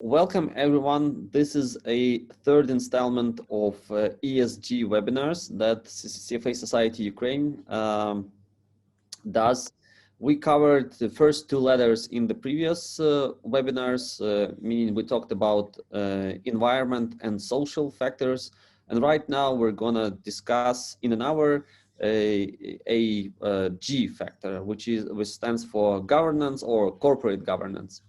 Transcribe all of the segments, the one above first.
Welcome everyone. This is a third installment of ESG webinars that CFA Society Ukraine does. We covered the first two letters in the previous webinars, meaning we talked about environment and social factors. And right now we're gonna discuss in an hour a G factor, which stands for governance or corporate governance.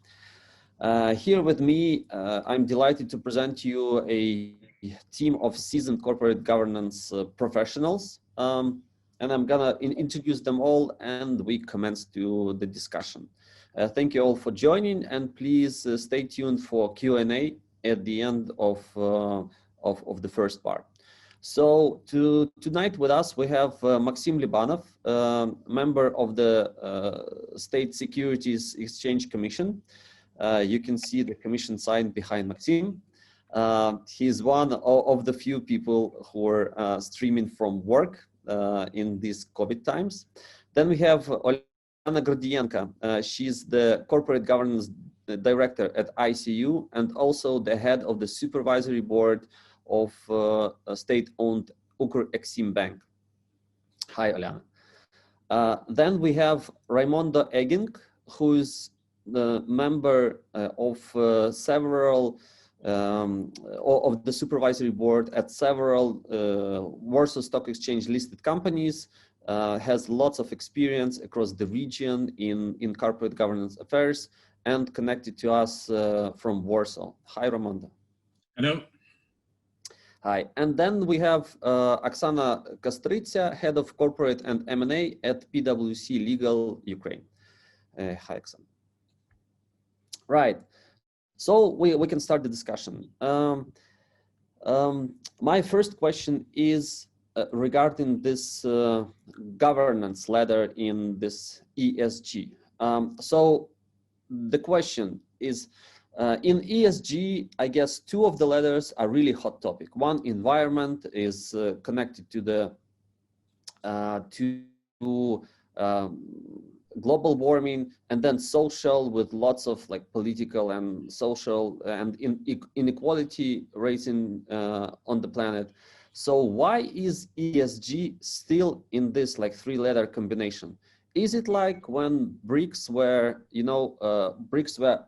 Here with me, I'm delighted to present you a team of seasoned corporate governance professionals. And I'm gonna introduce them all and we commence to the discussion. Thank you all for joining, and please stay tuned for Q&A at the end of the first part. So tonight with us, we have Maksim Libanov, member of the State Securities Exchange Commission. You can see the commission sign behind Maksim. He's one of the few people who are streaming from work in these COVID times. Then we have Olyana Gordiyenko. She's the corporate governance director at ICU and also the head of the Supervisory Board of a state-owned Ukr-Exim Bank. Hi, Olyana. Then we have Raimondo Eggink, who is the member of several of the supervisory board at several Warsaw Stock Exchange listed companies, has lots of experience across the region in corporate governance affairs and connected to us from Warsaw. Hi, Raimondo. Hello. Hi, and then we have Oksana Kostrytsia, head of corporate and M&A at PwC Legal Ukraine. Hi, Oksana. Right, so we can start the discussion. My first question is regarding this governance ladder in this ESG. So the question is, in ESG, I guess two of the letters are really hot topic. One, environment, is connected to the global warming, and then social, with lots of like political and social and inequality raising on the planet. So why is ESG still in this like three-letter combination? Is it like when BRICS were, BRICS were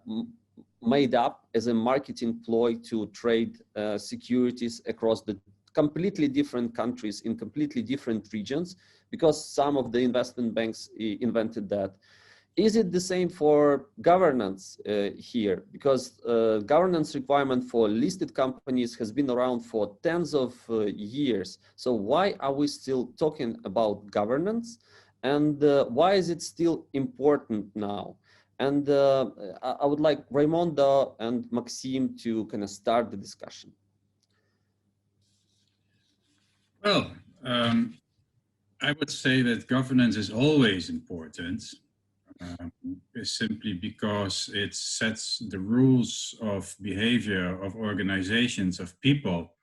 made up as a marketing ploy to trade securities across the completely different countries in completely different regions, because some of the investment banks invented that? Is it the same for governance here? Because governance requirement for listed companies has been around for tens of years. So why are we still talking about governance? And why is it still important now? And I would like Raimondo and Maksim to kind of start the discussion. Well, I would say that governance is always important, simply because it sets the rules of behavior of organizations, of people,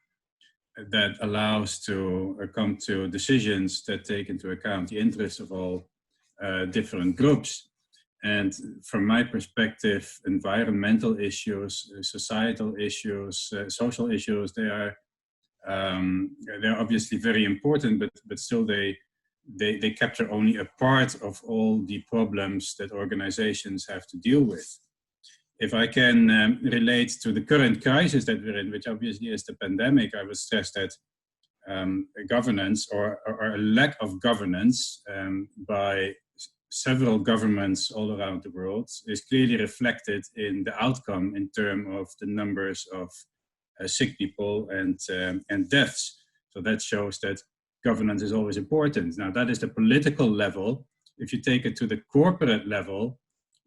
that allows to come to decisions that take into account the interests of all different groups. And from my perspective, environmental issues, societal issues, social issues, they're obviously very important, but still they capture only a part of all the problems that organizations have to deal with. If I can relate to the current crisis that we're in, which obviously is the pandemic, I would stress that governance or a lack of governance by several governments all around the world is clearly reflected in the outcome in terms of the numbers of sick people and deaths. So that shows that governance is always important. Now that is the political level. If you take it to the corporate level,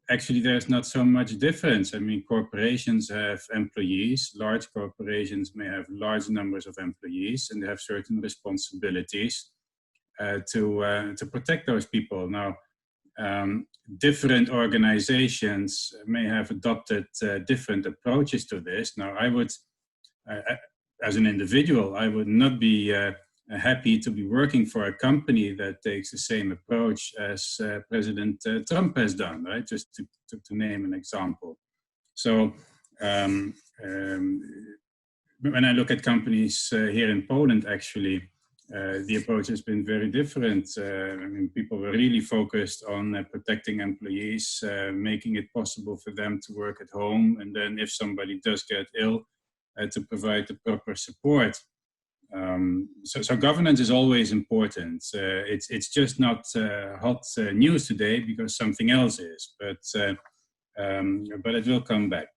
actually there's not so much difference. I mean, corporations have employees. Large corporations may have large numbers of employees, and they have certain responsibilities to protect those people. Now, different organizations may have adopted different approaches to this. Now, I would, as an individual, I would not be happy to be working for a company that takes the same approach as President Trump has done, right? Just to name an example. So when I look at companies here in Poland, actually, the approach has been very different. I mean, people were really focused on protecting employees, making it possible for them to work at home, and then if somebody does get ill, to provide the proper support. So governance is always important. It's just not hot news today because something else is, but it will come back.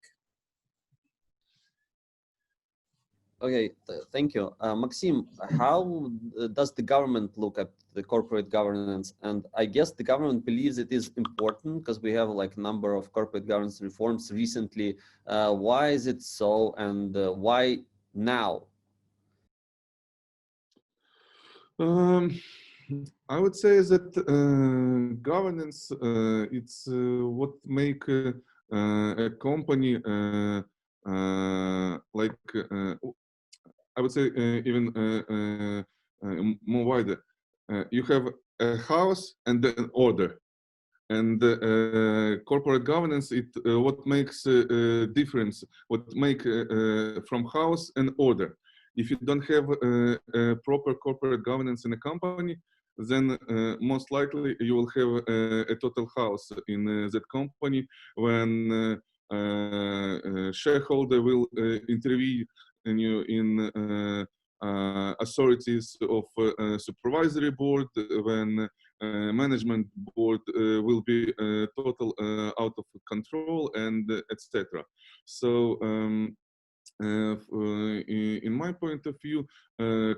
Okay, thank you. Maksim, how does the government look at the corporate governance? And I guess the government believes it is important because we have like a number of corporate governance reforms recently. Why is it so, and why now? I would say that governance, it's what make a company like, I would say even more wider. You have a house and then order. And corporate governance, it what makes a difference, what make from house and order. If you don't have a proper corporate governance in a company, then most likely you will have a total chaos in that company when shareholder will intervene in authorities of supervisory board, when management board will be total out of control, and etc. So in my point of view,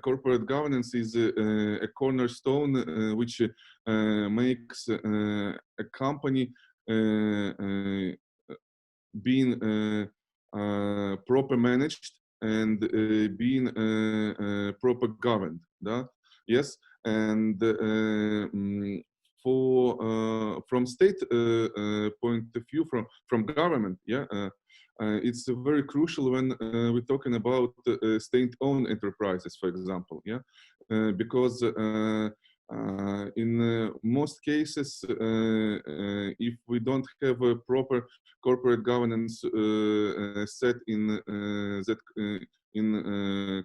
corporate governance is a cornerstone which makes a company being proper managed and being proper governed. Yes, and from state point of view, from government, yeah. It's very crucial when we're talking about state-owned enterprises, for example, yeah, because in most cases, if we don't have a proper corporate governance set in that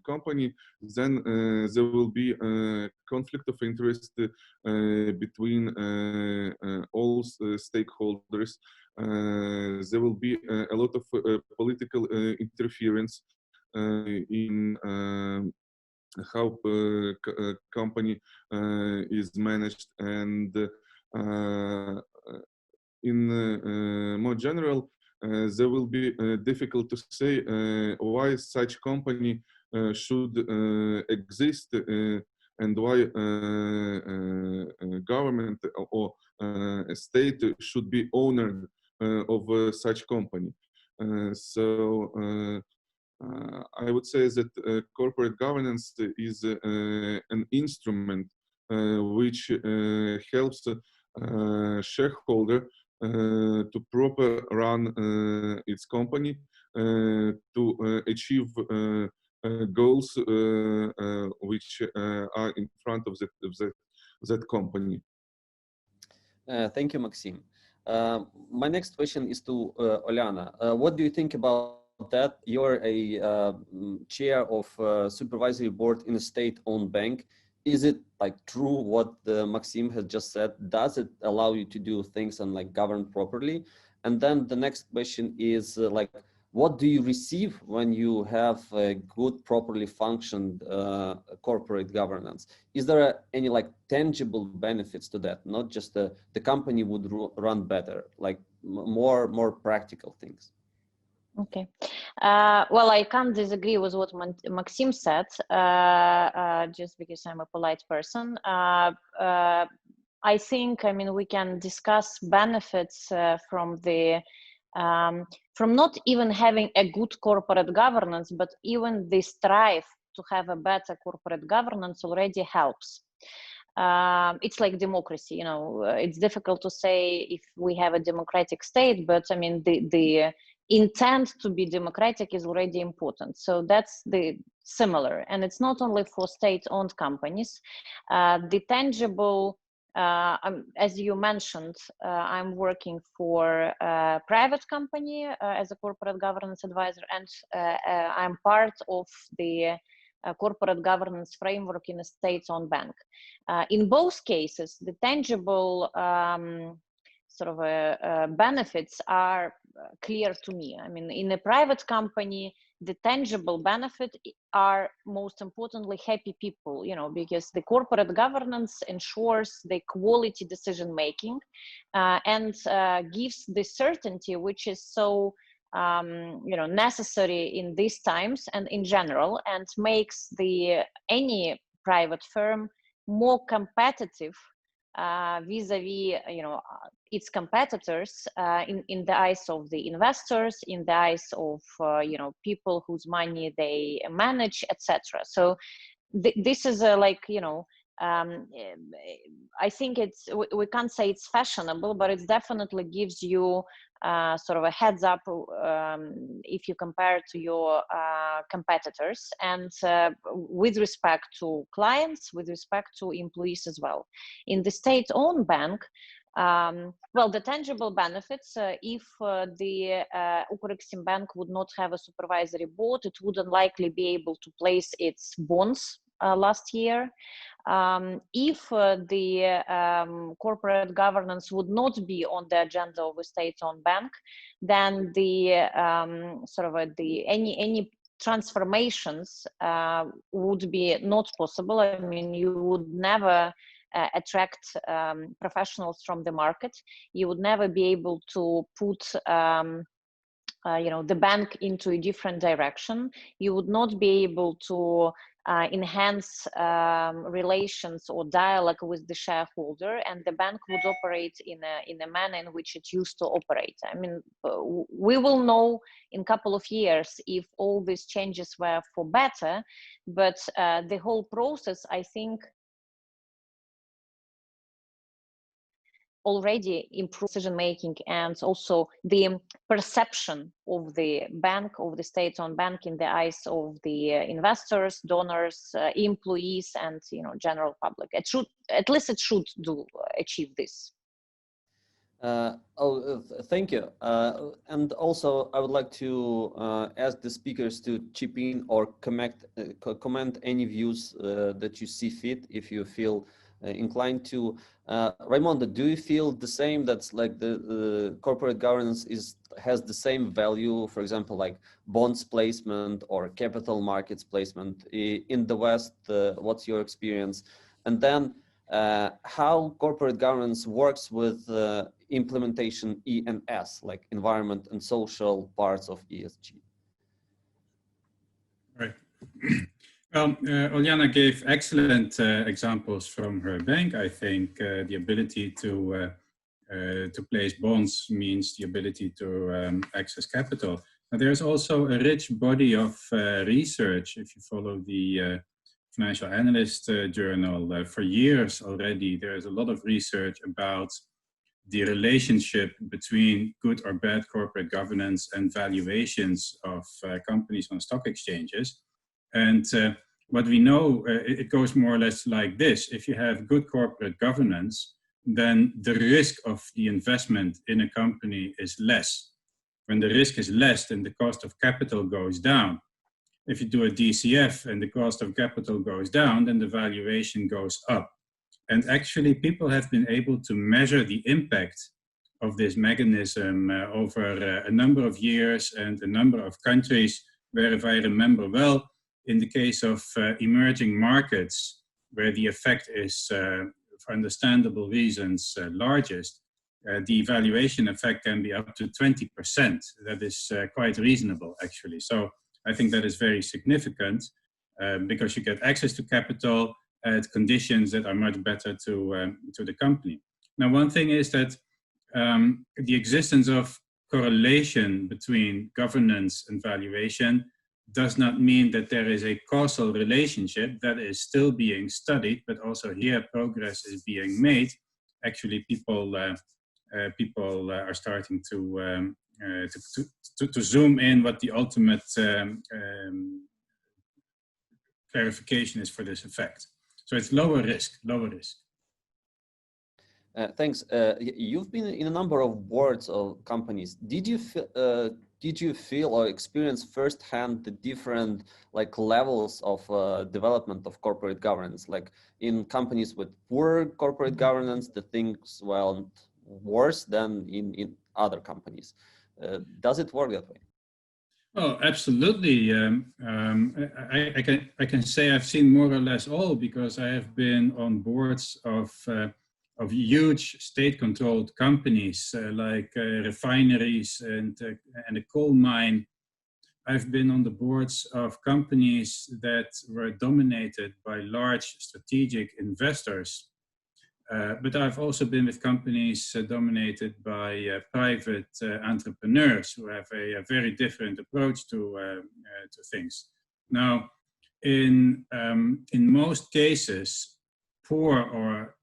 company, then there will be a conflict of interest between all stakeholders. There will be a lot of political interference in how company is managed, and in more general, there will be difficult to say why such company should exist, and why government or a state should be owner of such company. So I would say that corporate governance is an instrument which helps shareholder to proper run its company, to achieve goals which are in front of that company. Thank you, Maksim. My next question is to Olyana. What do you think about that? You're a chair of supervisory board in a state-owned bank. Is it like true what Maksim has just said? Does it allow you to do things and like govern properly? And then the next question is like, what do you receive when you have a good, properly functioned corporate governance? Is there any like tangible benefits to that? Not just the company would run better, like more practical things. Okay. Well, I can't disagree with what Maksim said, just because I'm a polite person. I think, I mean, we can discuss benefits from not even having a good corporate governance, but even the strive to have a better corporate governance already helps. It's like democracy, you know, it's difficult to say if we have a democratic state, but I mean, the intent to be democratic is already important. So that's the similar, and it's not only for state-owned companies. The tangible as you mentioned, I'm working for a private company as a corporate governance advisor, and I'm part of the corporate governance framework in a state-owned bank. In both cases, the tangible benefits are clear to me. I mean, in a private company, the tangible benefit are most importantly happy people, you know, because the corporate governance ensures the quality decision making and gives the certainty which is so necessary in these times and in general, and makes any private firm more competitive vis-a-vis its competitors in the eyes of the investors, in the eyes of people whose money they manage, etc. So this is I think we can't say it's fashionable, but it definitely gives you sort of a heads up if you compare to your competitors, and with respect to clients, with respect to employees as well. In the state-owned bank, well, the tangible benefits, if the Ukreksim Bank would not have a supervisory board, it wouldn't likely be able to place its bonds last year. If the corporate governance would not be on the agenda of a state-owned bank, then the any transformations would be not possible. I mean, you would never attract professionals from the market. You would never be able to put the bank into a different direction. You would not be able to enhance relations or dialogue with the shareholder, and the bank would operate in a manner in which it used to operate. I mean, we will know in a couple of years if all these changes were for better, but the whole process, I think, already improved decision making, and also the perception of the bank, of the state-owned bank, in the eyes of the investors, donors, employees, and general public. It should, at least it should achieve this. Thank you. And also, I would like to ask the speakers to chip in or comment any views that you see fit, if you feel inclined to. Raimondo, do you feel the same, that's like the corporate governance has the same value, for example, like bonds placement or capital markets placement in the West? What's your experience? And then how corporate governance works with implementation E and S, like environment and social parts of ESG? Right. Well, Olyana gave excellent examples from her bank. I think the ability to place bonds means the ability to access capital. But there's also a rich body of research. If you follow the Financial Analyst Journal, for years already, there's a lot of research about the relationship between good or bad corporate governance and valuations of companies on stock exchanges. And what we know, it goes more or less like this. If you have good corporate governance, then the risk of the investment in a company is less. When the risk is less, then the cost of capital goes down. If you do a DCF and the cost of capital goes down, then the valuation goes up. And actually, people have been able to measure the impact of this mechanism over a number of years and a number of countries, where, if I remember well, in the case of emerging markets, where the effect is, for understandable reasons, largest, the valuation effect can be up to 20%. That is quite reasonable, actually. So I think that is very significant because you get access to capital at conditions that are much better to the company. Now, one thing is that the existence of correlation between governance and valuation does not mean that there is a causal relationship. That is still being studied, but also here progress is being made. Actually, people are starting to zoom in what the ultimate clarification is for this effect. So it's lower risk, lower risk. Thanks. You've been in a number of boards of companies. Did you feel or experience firsthand the different like levels of development of corporate governance? Like in companies with poor corporate governance, the things went worse than in other companies. Does it work that way? Oh, absolutely. I can say I've seen more or less all, because I have been on boards of huge state-controlled companies like refineries and a coal mine. I've been on the boards of companies that were dominated by large strategic investors. But I've also been with companies dominated by private entrepreneurs who have a very different approach to things. Now, in most cases, poor or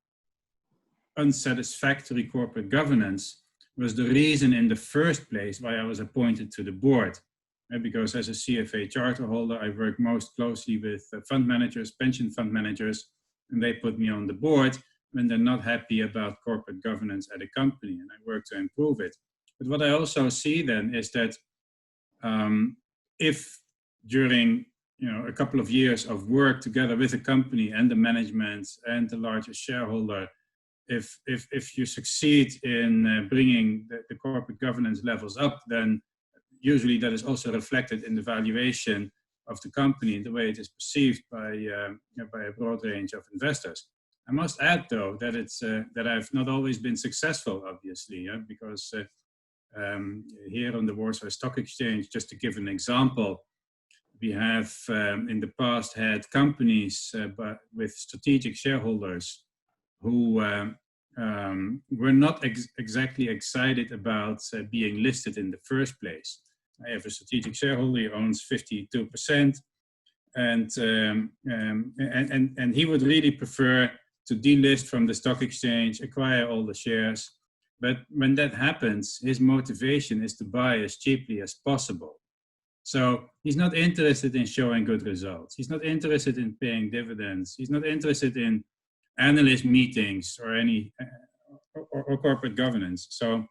unsatisfactory corporate governance was the reason in the first place why I was appointed to the board. Because as a CFA charter holder, I work most closely with fund managers, pension fund managers, and they put me on the board when they're not happy about corporate governance at a company, and I work to improve it. But what I also see then is that if during a couple of years of work together with the company and the management and the largest shareholder, if you succeed in bringing the corporate governance levels up, then usually that is also reflected in the valuation of the company, the way it is perceived by a broad range of investors. I must add, though, that it's that I've not always been successful, obviously, because here on the Warsaw Stock Exchange, just to give an example, we have in the past had companies with strategic shareholders who were not exactly excited about being listed in the first place. I have a strategic shareholder, he owns 52%, and he would really prefer to delist from the stock exchange, acquire all the shares. But when that happens, his motivation is to buy as cheaply as possible. So he's not interested in showing good results. He's not interested in paying dividends. He's not interested in analyst meetings or any or corporate governance. So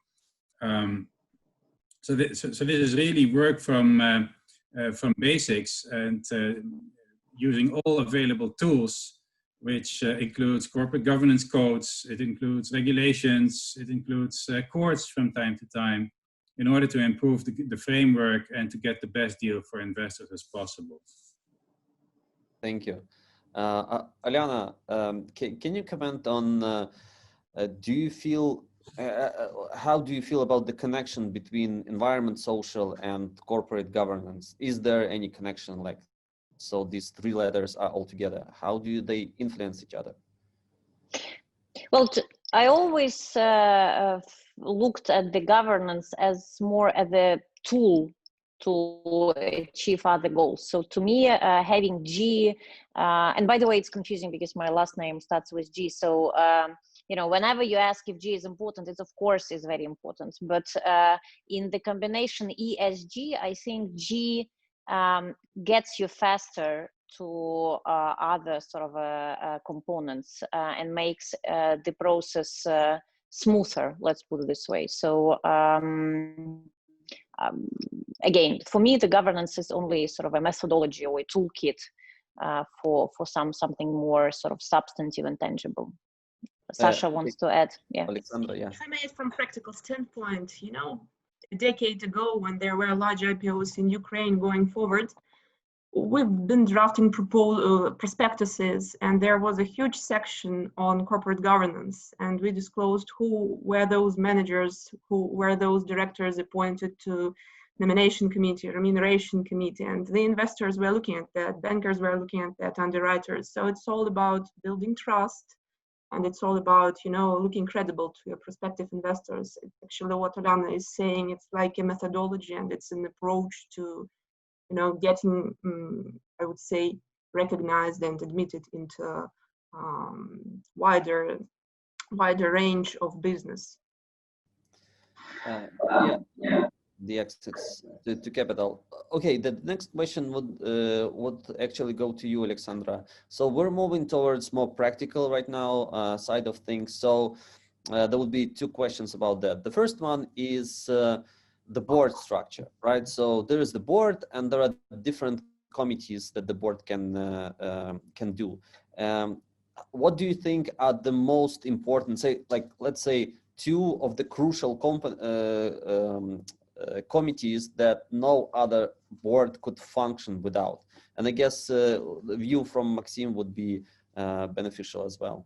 so this is really work from basics and using all available tools, which includes corporate governance codes, it includes regulations, it includes courts from time to time, in order to improve the framework and to get the best deal for investors as possible. Thank you. Olyana, can you comment on, do you feel, how do you feel about the connection between environment, social, and corporate governance? Is there any connection, like, so these three letters are all together? How do they influence each other? Well, I always looked at the governance as more as a tool to achieve other goals. So to me, having G, and by the way, it's confusing because my last name starts with G. So, whenever you ask if G is important, it of course is very important. But in the combination ESG, I think G gets you faster to other sort of components and makes the process smoother, let's put it this way. So again, for me, the governance is only sort of a methodology or a toolkit for something more sort of substantive and tangible. Sasha wants to add. Yeah. Oleksandra, yeah. If I may, from practical standpoint, a decade ago when there were large IPOs in Ukraine going forward, we've been drafting prospectuses, and there was a huge section on corporate governance, and we disclosed who were those managers, who were those directors appointed to nomination committee, remuneration committee, and the investors were looking at that, bankers were looking at that, underwriters. So it's all about building trust, and it's all about, looking credible to your prospective investors. Actually, what Olyana is saying, it's like a methodology, and it's an approach to, getting, I would say, recognized and admitted into wider range of business. The access to capital. Okay, the next question would actually go to you, Oleksandra. So we're moving towards more practical right now side of things. So there will be two questions about that. The first one is the board structure, right? So there is the board, and there are different committees that the board can do. What do you think are the most important, say, like, let's say, two of the crucial committees that no other board could function without? And I guess the view from Maksim would be beneficial as well.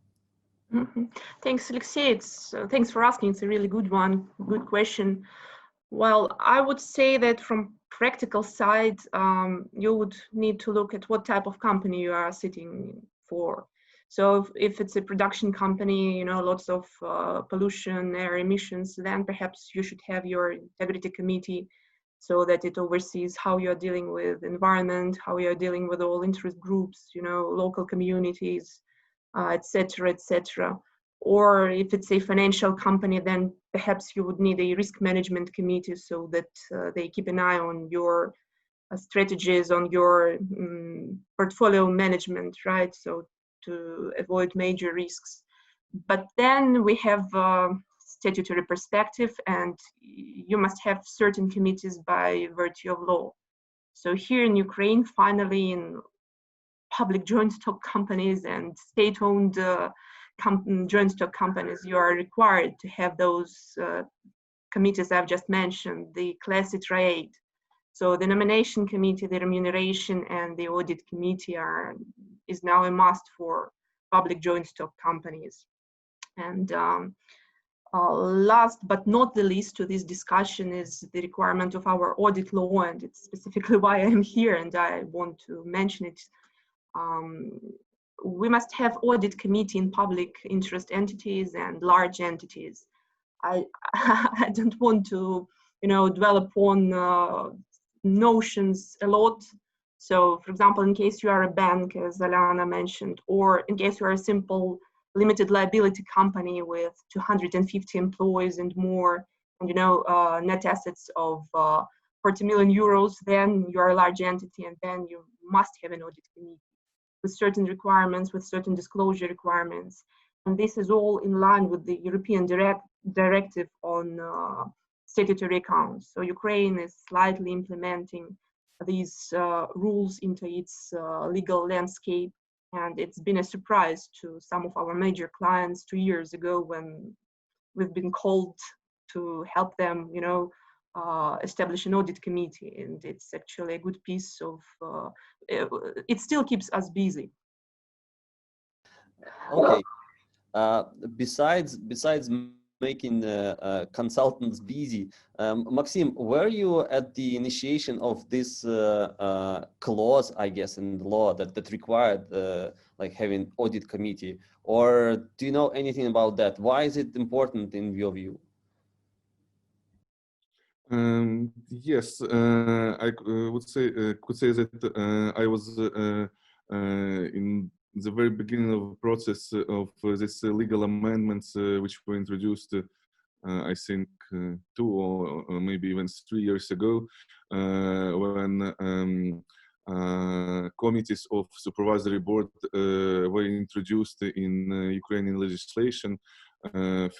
Mm-hmm. Thanks, Oleksii. Thanks for asking. It's a really good one, good question. Well, I would say that from practical side, you would need to look at what type of company you are sitting for. So if it's a production company, you know, lots of pollution, air emissions, then perhaps you should have your integrity committee so that it oversees how you're dealing with environment, how you're dealing with all interest groups, you know, local communities, etc., etc. Or if it's a financial company, then perhaps you would need a risk management committee so that they keep an eye on your strategies, on your portfolio management, right? So to avoid major risks. But then we have statutory perspective, and you must have certain committees by virtue of law. So here in Ukraine, finally, in public joint stock companies and state-owned joint stock companies, you are required to have those committees I've just mentioned, the class triad. So the nomination committee, the remuneration, and the audit committee is now a must for public joint stock companies. And last but not the least to this discussion is the requirement of our audit law, and it's specifically why I'm here and I want to mention it. We must have audit committee in public interest entities and large entities. I don't want to, you know, dwell upon notions a lot. So, for example, in case you are a bank, as Olyana mentioned, or in case you are a simple limited liability company with 250 employees and more, and you know, net assets of 40 million euros, then you are a large entity, and then you must have an audit committee with certain requirements, with certain disclosure requirements. And this is all in line with the European directive on statutory accounts. So Ukraine is slightly implementing these rules into its legal landscape. And it's been a surprise to some of our major clients 2 years ago when we've been called to help them, you know, establish an audit committee. And it's actually a good piece of, it still keeps us busy. Okay. Besides making consultants busy, Maksim, were you at the initiation of this clause, I guess, in the law that required like having audit committee, or do you know anything about that? Why is it important in your view? Yes, I would say could say that I was in the very beginning of the process of this legal amendments which were introduced, I think 2 or maybe even 3 years ago, when committees of supervisory board were introduced in Ukrainian legislation.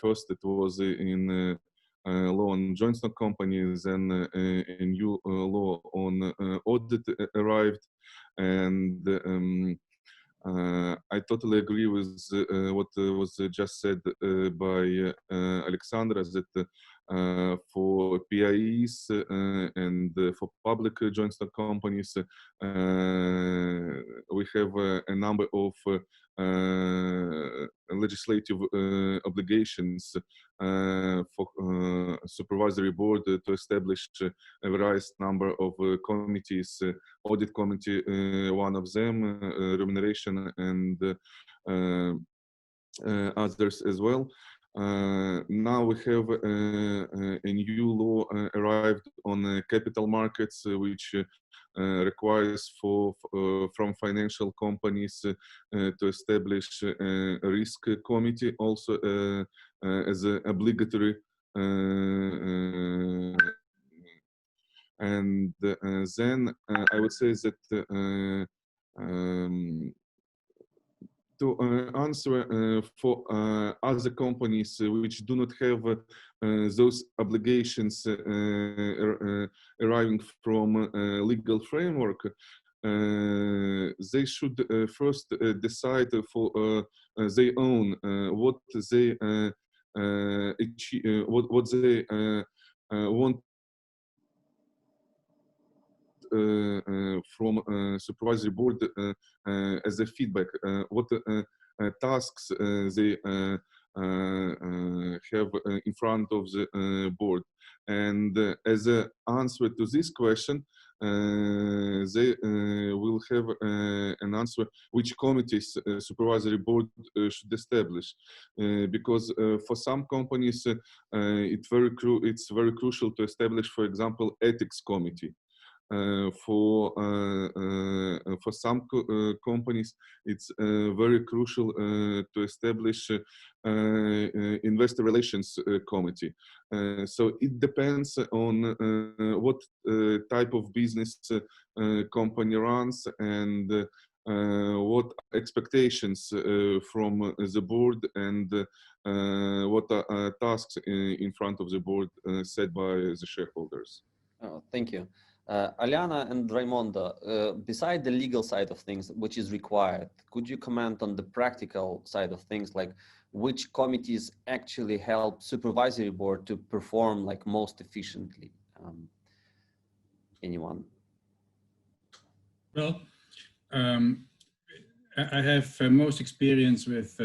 First, it was in law on joint stock companies, and a new law on audit arrived, and I totally agree with what was just said by Oleksandra, that for PIEs and for public joint stock companies, we have a number of legislative obligations for supervisory board to establish a various number of committees, audit committee, one of them, remuneration, and others as well. Now we have a new law arrived on capital markets, which requires from financial companies to establish a risk committee also as an obligatory, and then I would say that to answer for other companies which do not have those obligations arriving from legal framework, they should first decide for their own what they achieve, what they want from supervisory board as a feedback, what tasks they have in front of the board. And as an answer to this question, they will have an answer which committees supervisory board should establish, because for some companies it's very crucial to establish, for example, ethics committee. For some companies, it's very crucial to establish investor relations committee. So it depends on what type of business company runs and what expectations from the board and what tasks in front of the board set by the shareholders. Oh, thank you. Olyana and Raimondo, beside the legal side of things, which is required, could you comment on the practical side of things, like which committees actually help supervisory board to perform like most efficiently? Anyone? Well, I have most experience with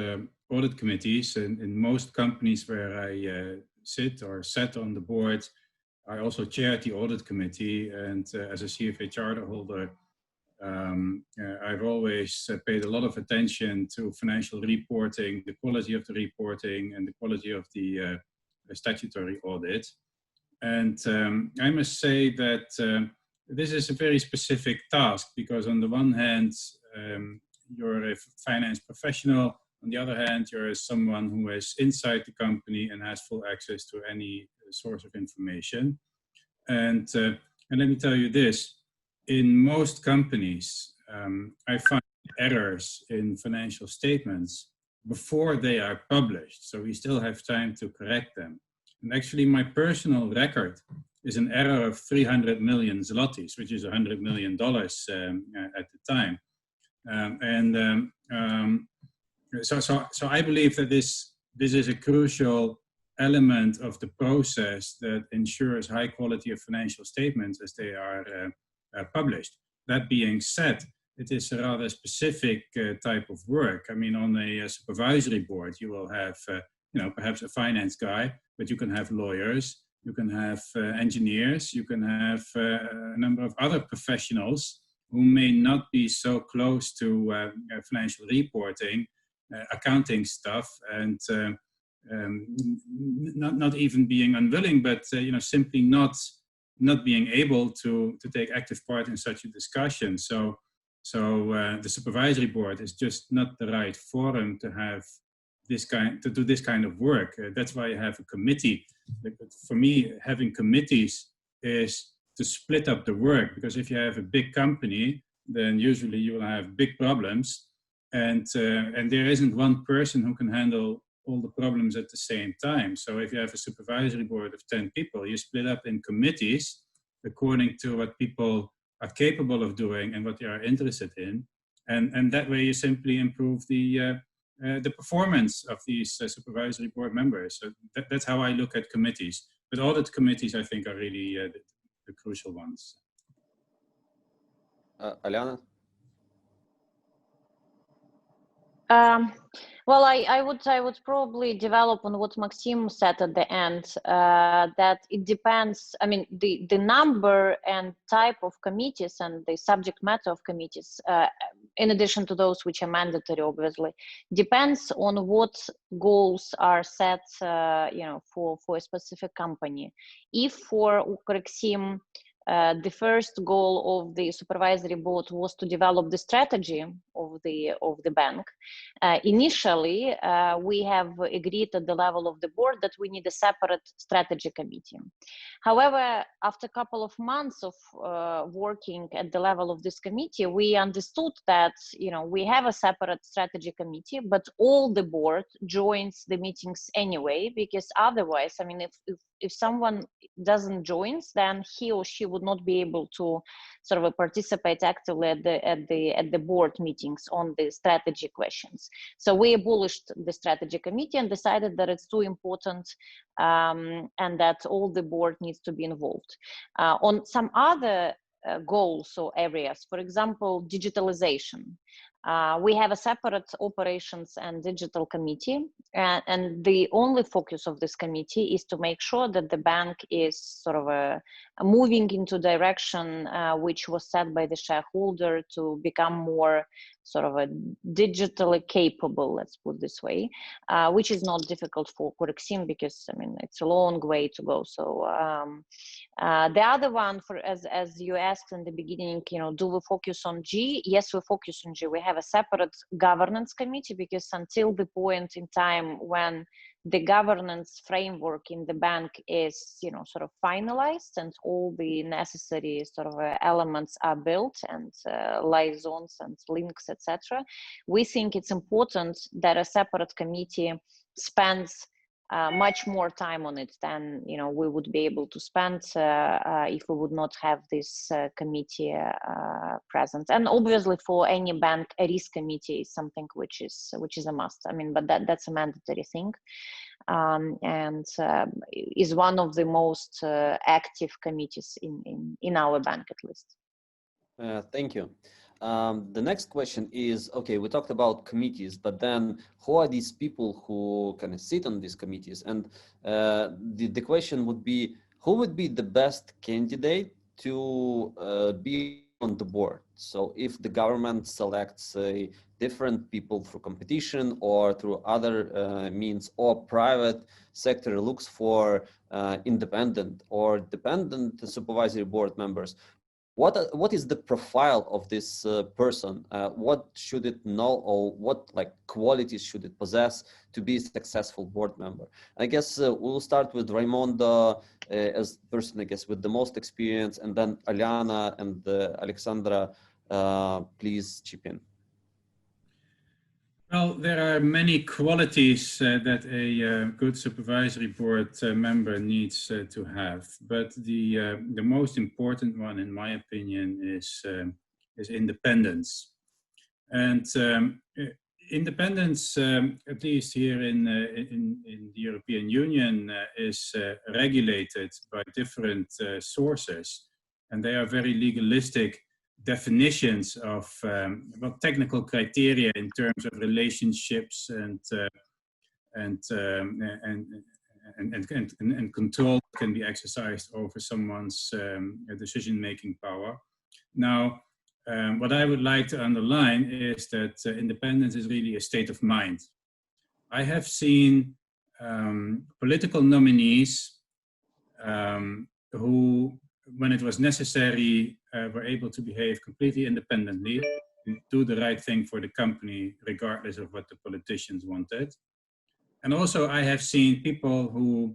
audit committees, and in most companies where I sit or sat on the board. I also chaired the audit committee, and as a CFA charter holder, I've always paid a lot of attention to financial reporting, the quality of the reporting, and the quality of the statutory audit. And I must say that this is a very specific task, because on the one hand, you're a finance professional. On the other hand, you're someone who is inside the company and has full access to any source of information. And let me tell you this, in most companies, I find errors in financial statements before they are published. So we still have time to correct them. And actually my personal record is an error of 300 million zlotys, which is $100 million at the time. So I believe that this is a crucial element of the process that ensures high quality of financial statements as they are published. That being said, it is a rather specific type of work. I mean, on a supervisory board, you will have, perhaps a finance guy, but you can have lawyers, you can have engineers, you can have a number of other professionals who may not be so close to financial reporting, accounting stuff, and not even being unwilling, but simply not being able to take active part in such a discussion. So the supervisory board is just not the right forum to have to do this kind of work. That's why you have a committee. For me, having committees is to split up the work, because if you have a big company, then usually you will have big problems, and there isn't one person who can handle all the problems at the same time. So if you have a supervisory board of 10 people, you split up in committees according to what people are capable of doing and what they are interested in. And that way you simply improve the performance of these supervisory board members. So that's how I look at committees. But audit committees, I think, are really the crucial ones. Olyana? Well, I would probably develop on what Maksim said at the end, that it depends. I mean, the number and type of committees and the subject matter of committees, in addition to those which are mandatory, obviously, depends on what goals are set, for a specific company. If for Maksim, the first goal of the supervisory board was to develop the strategy of the bank. Initially, we have agreed at the level of the board that we need a separate strategy committee. However, after a couple of months of working at the level of this committee, we understood that we have a separate strategy committee, but all the board joins the meetings anyway, because otherwise, I mean, if someone doesn't join, then he or she would not be able to sort of participate actively at the board meetings on the strategy questions. So we abolished the strategy committee and decided that it's too important and that all the board needs to be involved. On some other goals or areas, for example, digitalization. We have a separate operations and digital committee, and the only focus of this committee is to make sure that the bank is sort of moving into direction which was set by the shareholder to become more sort of a digitally capable, let's put this way, which is not difficult for Oleksii because I mean it's a long way to go. So the other one, as you asked in the beginning, do we focus on G? Yes, we focus on G. We have a separate governance committee because until the point in time when the governance framework in the bank is, sort of finalized and all the necessary sort of elements are built and liaisons and links, etc. We think it's important that a separate committee spends much more time on it than we would be able to spend if we would not have this committee present. And obviously, for any bank, a risk committee is something which is a must. I mean, but that's a mandatory thing, and is one of the most active committees in our bank, at least. Thank you. The next question is, okay, we talked about committees, but then who are these people who kind of sit on these committees? And the question would be, who would be the best candidate to be on the board? So if the government selects different people through competition or through other means, or private sector looks for independent or dependent supervisory board members, what is the profile of this person? What should it know, or what qualities should it possess to be a successful board member? I guess we'll start with Raimondo as the person, I guess, with the most experience, and then Olyana and Oleksandra, please chip in. Well, there are many qualities that a good supervisory board member needs to have, but the most important one, in my opinion, is independence. And independence, at least here in the European Union, is regulated by different sources, and they are very legalistic definitions of technical criteria in terms of relationships and control can be exercised over someone's decision-making power. Now, what I would like to underline is that independence is really a state of mind. I have seen political nominees who, when it was necessary, were able to behave completely independently and do the right thing for the company, regardless of what the politicians wanted. And also, I have seen people who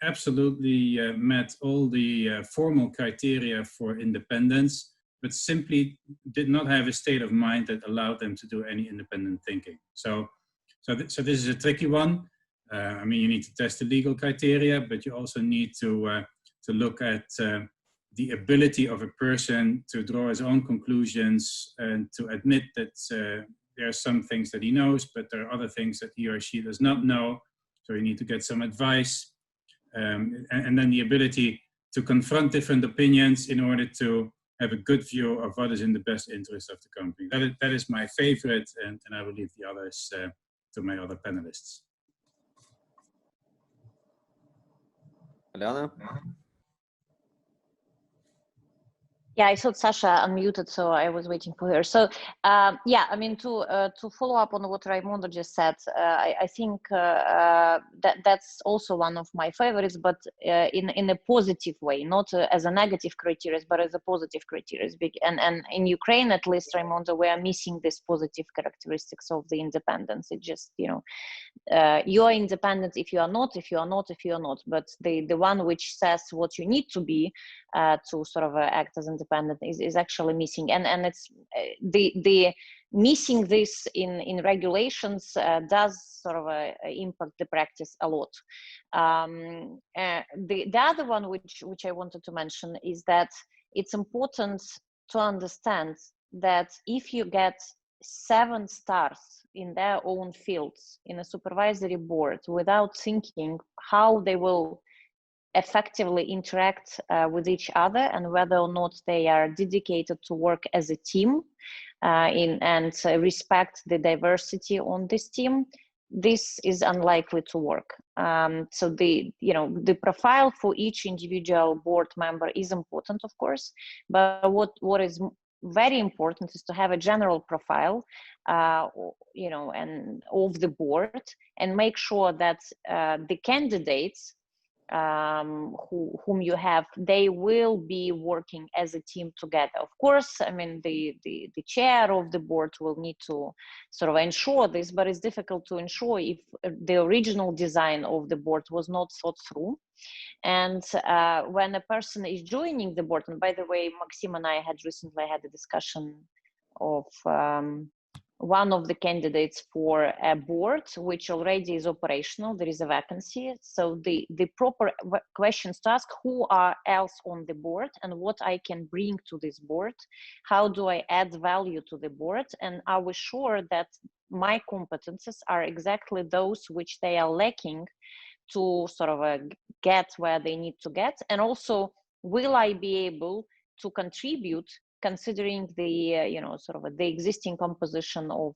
absolutely met all the formal criteria for independence, but simply did not have a state of mind that allowed them to do any independent thinking. So this is a tricky one. I mean, you need to test the legal criteria, but you also need to look at the ability of a person to draw his own conclusions and to admit that there are some things that he knows, but there are other things that he or she does not know. So you need to get some advice. And then the ability to confront different opinions in order to have a good view of what is in the best interest of the company. That is my favorite, and I will leave the others to my other panelists. Olyana? Yeah, I thought Sasha unmuted, so I was waiting for her. So, yeah, I mean, to follow up on what Raimondo just said, I think that's also one of my favorites, but in a positive way, not as a negative criteria, but as a positive criteria. And in Ukraine, at least, Raimondo, we are missing these positive characteristics of the independence. It just, you know, you are independent if you are not, if you are not, if you are not. But the one which says what you need to be to sort of act as independent is actually missing, and it's the missing this in regulations does sort of impact the practice a lot. The other one which I wanted to mention is that it's important to understand that if you get 7 stars in their own fields in a supervisory board without thinking how they will effectively interact with each other and whether or not they are dedicated to work as a team and respect the diversity on this team, this is unlikely to work. So the profile for each individual board member is important, of course, but what is very important is to have a general profile, and of the board, and make sure that the candidates whom you have, they will be working as a team together. Of course, I mean, the chair of the board will need to sort of ensure this, but it's difficult to ensure if the original design of the board was not thought through. And when a person is joining the board, and by the way, Maksim and I had recently had a discussion of one of the candidates for a board which already is operational, there is a vacancy. So the proper questions to ask: who are else on the board and what I can bring to this board? How do I add value to the board? And are we sure that my competences are exactly those which they are lacking to sort of get where they need to get? And also, will I be able to contribute considering the sort of the existing composition of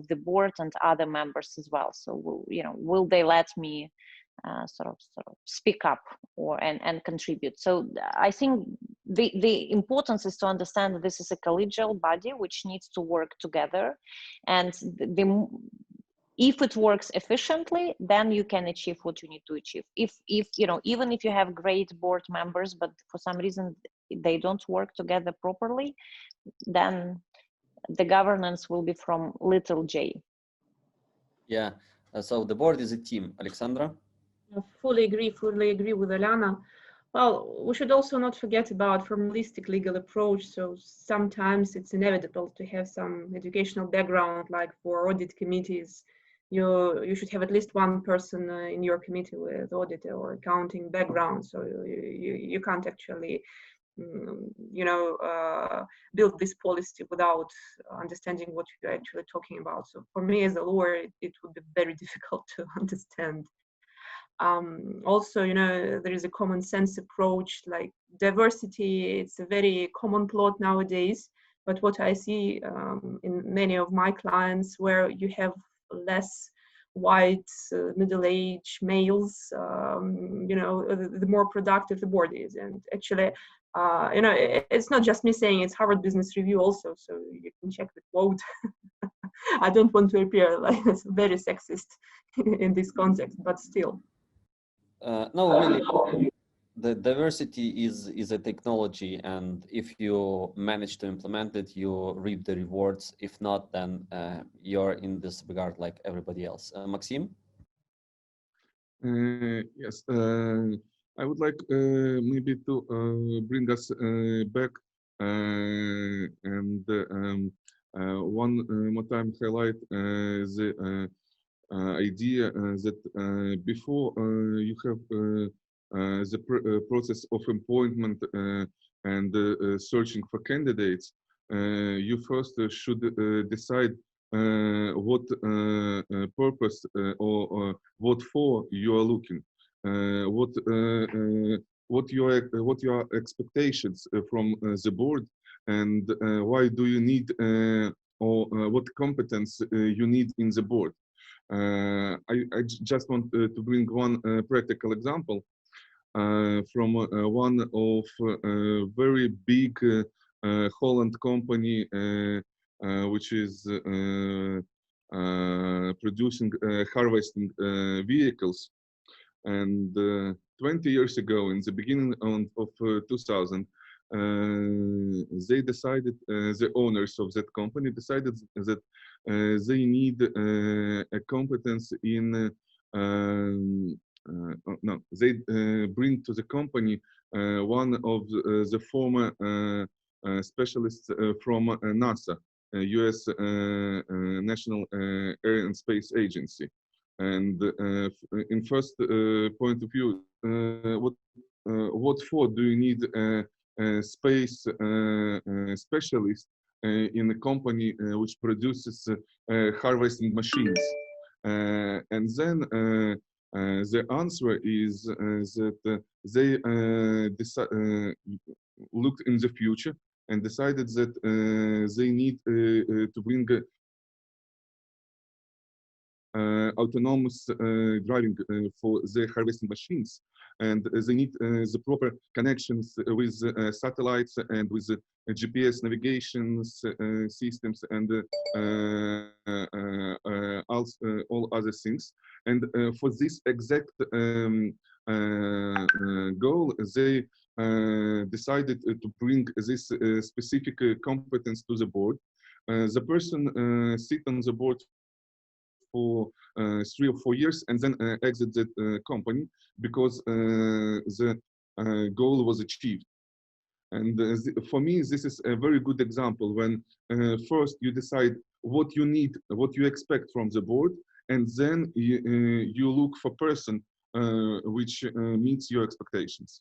the board and other members as well? So will they let me sort of speak up and contribute? So I think the importance is to understand that this is a collegial body which needs to work together, and if it works efficiently, then you can achieve what you need to achieve. If even if you have great board members, but for some reason they don't work together properly, then the governance will be from little j. Yeah, so the board is a team. Oleksandra? I fully agree with Olyana. Well, we should also not forget about formalistic legal approach. So sometimes it's inevitable to have some educational background, like for audit committees. You should have at least one person in your committee with audit or accounting background. So you can't actually build this policy without understanding what you're actually talking about. So for me as a lawyer, it would be very difficult to understand. Also, there is a common sense approach, like diversity. It's a very common plot nowadays, but what I see in many of my clients, where you have less white middle-aged males, the more productive the board is. And actually, it's not just me saying, it's Harvard Business Review also, so you can check the quote. I don't want to appear like very sexist in this context, but still. No, really, the diversity is a technology, and if you manage to implement it, you reap the rewards. If not, then you're in this regard like everybody else. Maksim? Yes, I would like maybe to bring us back and one more time highlight the idea that before you have the process of appointment and searching for candidates, you first should decide what purpose or what for you are looking, what your expectations from the board, and why do you need or what competence you need in the board. I just want to bring one practical example. from one of very big Holland company, which is producing harvesting vehicles. And 20 years ago, in the beginning of 2000, they decided, the owners of that company decided that they need a competence in, no, they bring to the company one of the former specialists from NASA, US National Air and Space Agency. And in first point of view, what for do you need a space specialist in a company which produces harvesting machines? And then the answer is that they looked in the future and decided that they need to bring autonomous driving for the harvesting machines, and they need the proper connections with satellites and with GPS navigation systems and all other things. And for this exact goal, they decided to bring this specific competence to the board. The person sits on the board for 3 or 4 years and then exit the company because the goal was achieved. And for me, this is a very good example when first you decide what you need, what you expect from the board, and then you look for person which meets your expectations.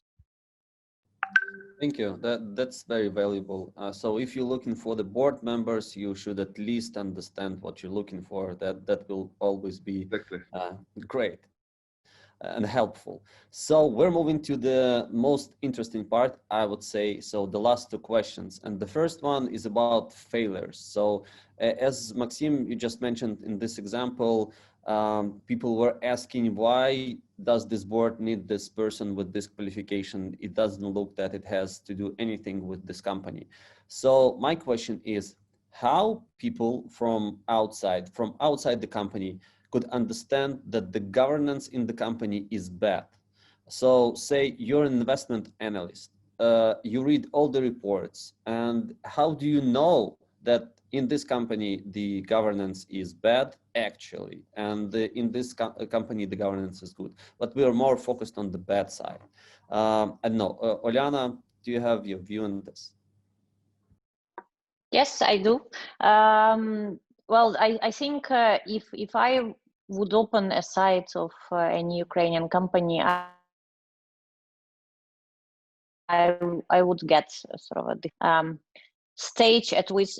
Thank you. That's very valuable. So if you're looking for the board members, you should at least understand what you're looking for. That will always be Exactly. Great and helpful. So we're moving to the most interesting part, I would say. So the last 2 questions, and the first one is about failures. So as Maksim, you just mentioned in this example, people were asking, why does this board need this person with this qualification? It doesn't look that it has to do anything with this company. So my question is, how people from outside the company could understand that the governance in the company is bad? So say you're an investment analyst, you read all the reports, and how do you know that in this company the governance is bad actually, and in this company the governance is good? But we are more focused on the bad side. I don't know, Olyana, do you have your view on this? Yes, I do. Well, I think if I would open a site of any Ukrainian company, I would get sort of a stage at which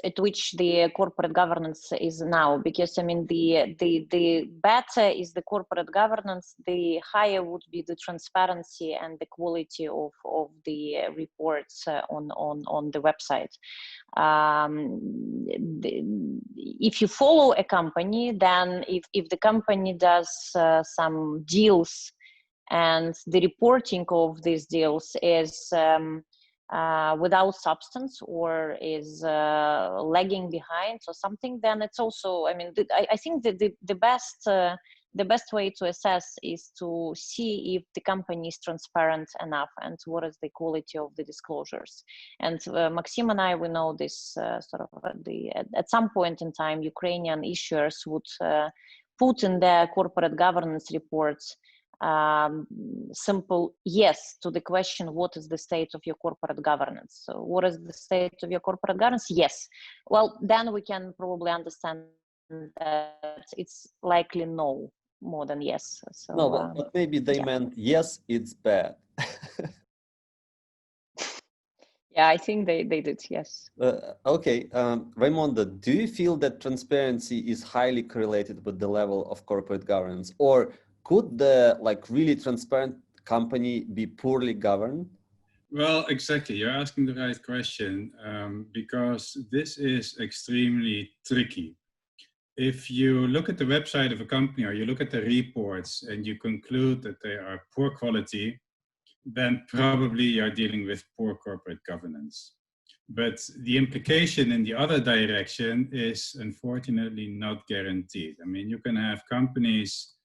the corporate governance is now, because I mean the better is the corporate governance, the higher would be the transparency and the quality of the reports on the website. If you follow a company, then if the company does some deals and the reporting of these deals is without substance or is lagging behind or something, then it's also, I mean, I think that the best way to assess is to see if the company is transparent enough and what is the quality of the disclosures. And Maksim and I, we know this sort of at some point in time, Ukrainian issuers would put in their corporate governance reports simple yes to the question, what is the state of your corporate governance? So what is the state of your corporate governance? Yes. Well, then we can probably understand that it's likely no more than yes. So, no, but maybe they meant yes, it's bad. Yeah, I think they did, yes. Okay, Raimondo, do you feel that transparency is highly correlated with the level of corporate governance, or could the really transparent company be poorly governed? Well, exactly. You're asking the right question, because this is extremely tricky. If you look at the website of a company or you look at the reports and you conclude that they are poor quality, then probably you're dealing with poor corporate governance. But the implication in the other direction is unfortunately not guaranteed. I mean, you can have companies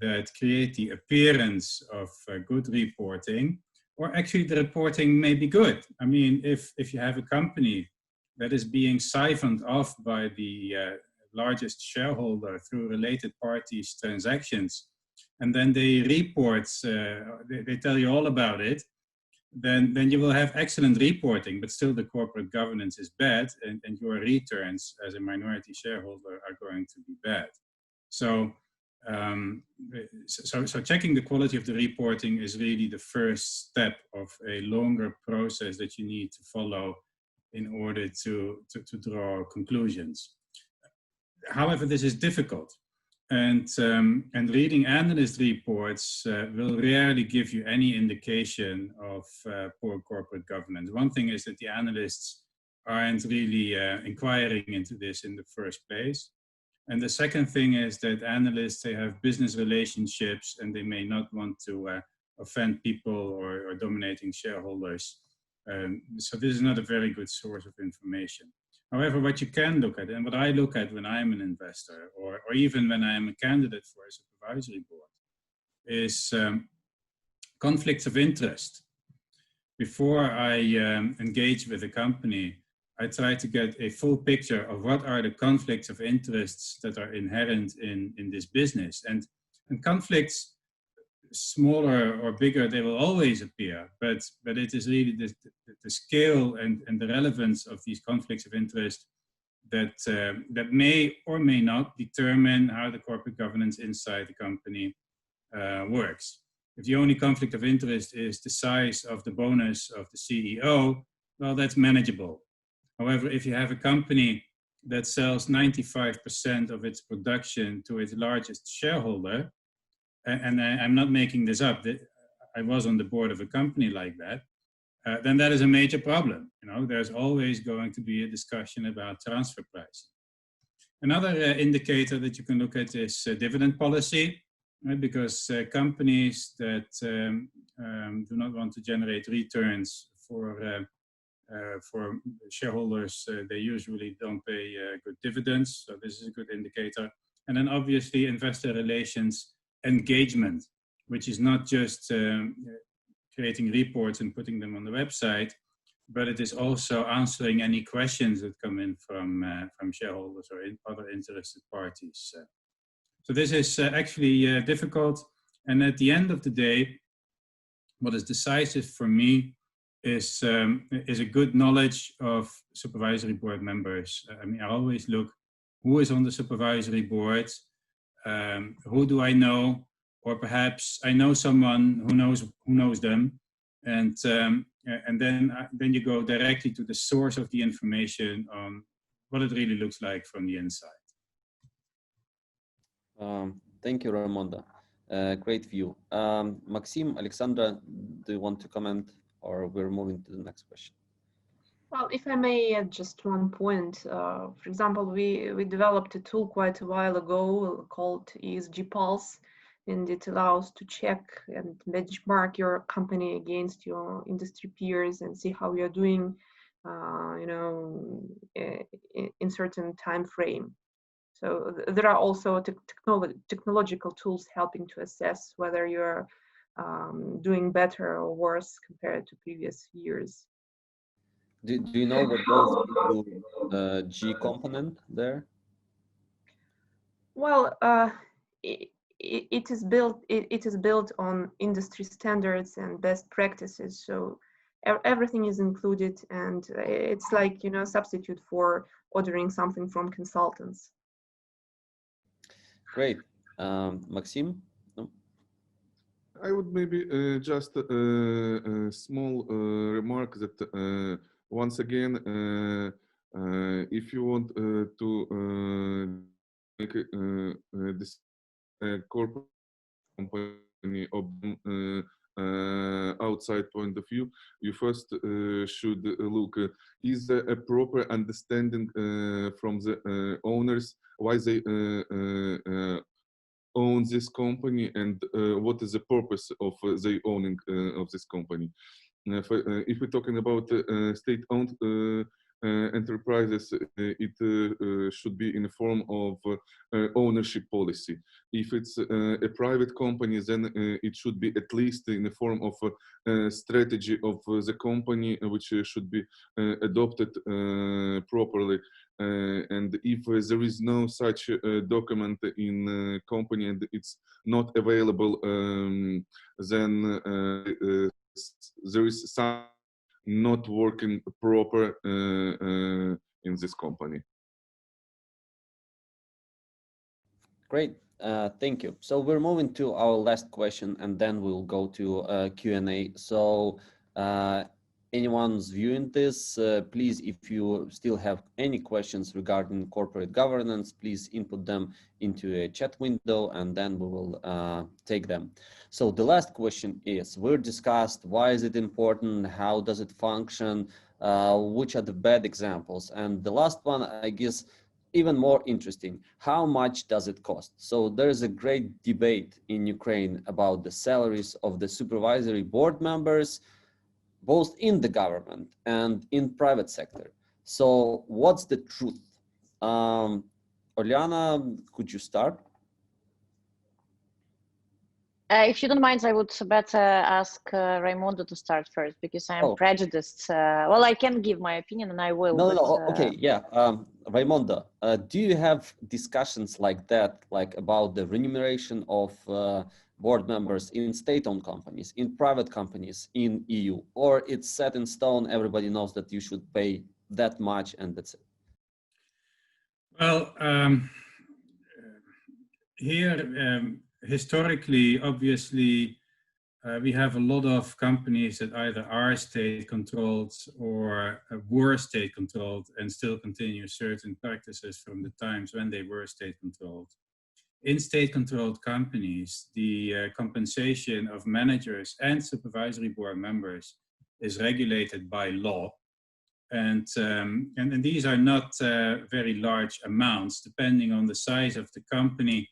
that create the appearance of good reporting, or actually the reporting may be good. I mean, if you have a company that is being siphoned off by the largest shareholder through related parties transactions, and then they report, they tell you all about it, then you will have excellent reporting, but still the corporate governance is bad, and your returns as a minority shareholder are going to be bad. So, so checking the quality of the reporting is really the first step of a longer process that you need to follow in order to draw conclusions. However, this is difficult. And reading analyst reports will rarely give you any indication of poor corporate governance. One thing is that the analysts aren't really inquiring into this in the first place. And the second thing is that analysts, they have business relationships and they may not want to offend people or dominating shareholders. So this is not a very good source of information. However, what you can look at, and what I look at when I'm an investor, or even when I'm a candidate for a supervisory board, is conflicts of interest. Before I engage with a company, I try to get a full picture of what are the conflicts of interests that are inherent in this business. And conflicts, smaller or bigger, they will always appear, but it is really the scale and the relevance of these conflicts of interest that may or may not determine how the corporate governance inside the company works. If the only conflict of interest is the size of the bonus of the CEO, well, that's manageable. However, if you have a company that sells 95% of its production to its largest shareholder, and I'm not making this up, I was on the board of a company like that, then that is a major problem. You know, there's always going to be a discussion about transfer pricing. Another indicator that you can look at is dividend policy, right? Because companies that do not want to generate returns for shareholders, they usually don't pay good dividends. So this is a good indicator. And then obviously investor relations engagement, which is not just creating reports and putting them on the website, but it is also answering any questions that come in from shareholders or other interested parties. So this is actually difficult. And at the end of the day, what is decisive for me is a good knowledge of supervisory board members. I mean, I always look who is on the supervisory board, who do I know, or perhaps I know someone who knows them, and then you go directly to the source of the information on what it really looks like from the inside. Thank you, Raimondo. Great view. Maksim, Oleksandra, do you want to comment, or we're moving to the next question? Well, if I may add just one point, for example, we developed a tool quite a while ago called ESG Pulse, and it allows to check and benchmark your company against your industry peers and see how you're doing, you know, in certain time frame. So there are also technological tools helping to assess whether you're doing better or worse compared to previous years. Do you know what goes into the G component there? Well, it is built on industry standards and best practices. So everything is included, and it's like, you know, substitute for ordering something from consultants. Great. Maksim? No? I would maybe just a small remark that once again, if you want to make this corporate company of outside point of view, you first should look, is there a proper understanding from the owners why they own this company and what is the purpose of the owning of this company. If we're talking about state-owned enterprises, it should be in the form of ownership policy. If it's a private company, then it should be at least in the form of a strategy of the company, which should be adopted properly. And if there is no such document in company and it's not available, then there is some not working proper in this company. Great, thank you. So we're moving to our last question, and then we'll go to Q&A. So anyone's viewing this, please, if you still have any questions regarding corporate governance, please input them into a chat window, and then we will take them. So the last question is, we discussed why is it important, how does it function, which are the bad examples, and the last one, I guess, even more interesting, how much does it cost? So there's a great debate in Ukraine about the salaries of the supervisory board members, both in the government and in private sector. So what's the truth? Olyana, could you start? If you don't mind, I would better ask Raimondo to start first, because I'm prejudiced. Well, I can give my opinion, and I will. No, okay, yeah. Raimondo, do you have discussions like that, like about the remuneration of board members in state-owned companies, in private companies, in EU, or it's set in stone, everybody knows that you should pay that much and that's it? Well, here, historically, obviously, we have a lot of companies that either are state-controlled or were state-controlled and still continue certain practices from the times when they were state-controlled. In state-controlled companies, the compensation of managers and supervisory board members is regulated by law. And these are not very large amounts. Depending on the size of the company,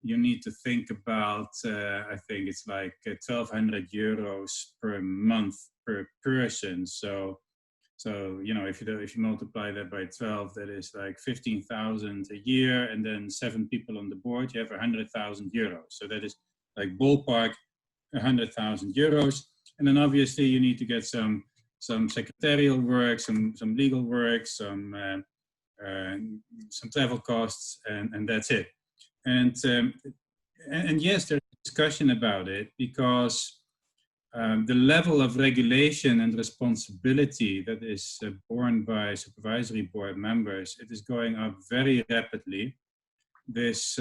you need to think about, I think it's like 1,200 euros per month per person. So you know, if you multiply that by 12, that is like 15,000 a year, and then 7 people on the board, you have 100,000 euros. So that is like ballpark 100,000 euros. And then obviously you need to get some secretarial work, some legal work, some travel costs, and that's it. And yes, there's discussion about it, because the level of regulation and responsibility that is borne by supervisory board members, it is going up very rapidly. This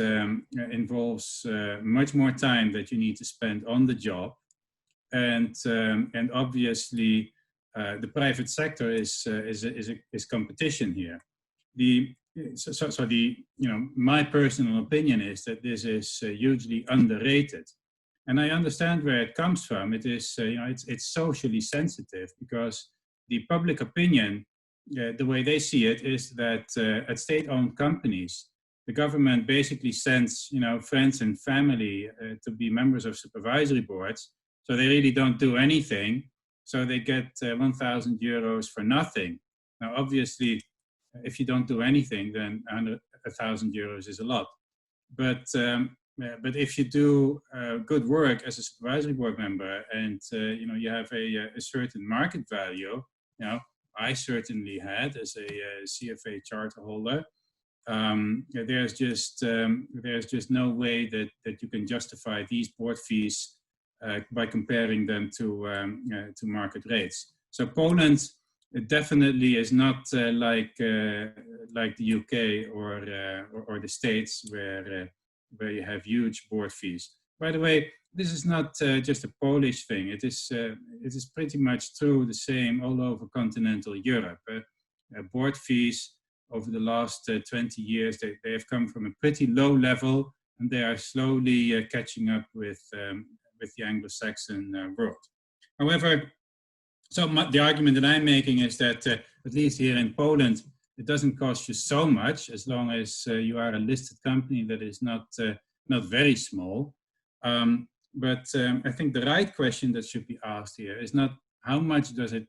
involves much more time that you need to spend on the job, and obviously the private sector is competition here. So my personal opinion is that this is hugely underrated. And I understand where it comes from. It is, it's socially sensitive, because the public opinion, the way they see it, is that at state-owned companies, the government basically sends, friends and family to be members of supervisory boards. So they really don't do anything. So they get 1,000 euros for nothing. Now, obviously, if you don't do anything, then 1,000 euros is a lot. But if you do good work as a supervisory board member, and you have a certain market value, I certainly had as a CFA charter holder. There's just no way that you can justify these board fees by comparing them to market rates. So Poland, it definitely is not like the UK or the States, where you have huge board fees. By the way, this is not just a Polish thing. It is pretty much true, the same all over continental Europe. Board fees over the last 20 years, they have come from a pretty low level, and they are slowly catching up with the Anglo-Saxon world. However, the argument that I'm making is that at least here in Poland, it doesn't cost you so much, as long as you are a listed company that is not not very small. But I think the right question that should be asked here is not how much does it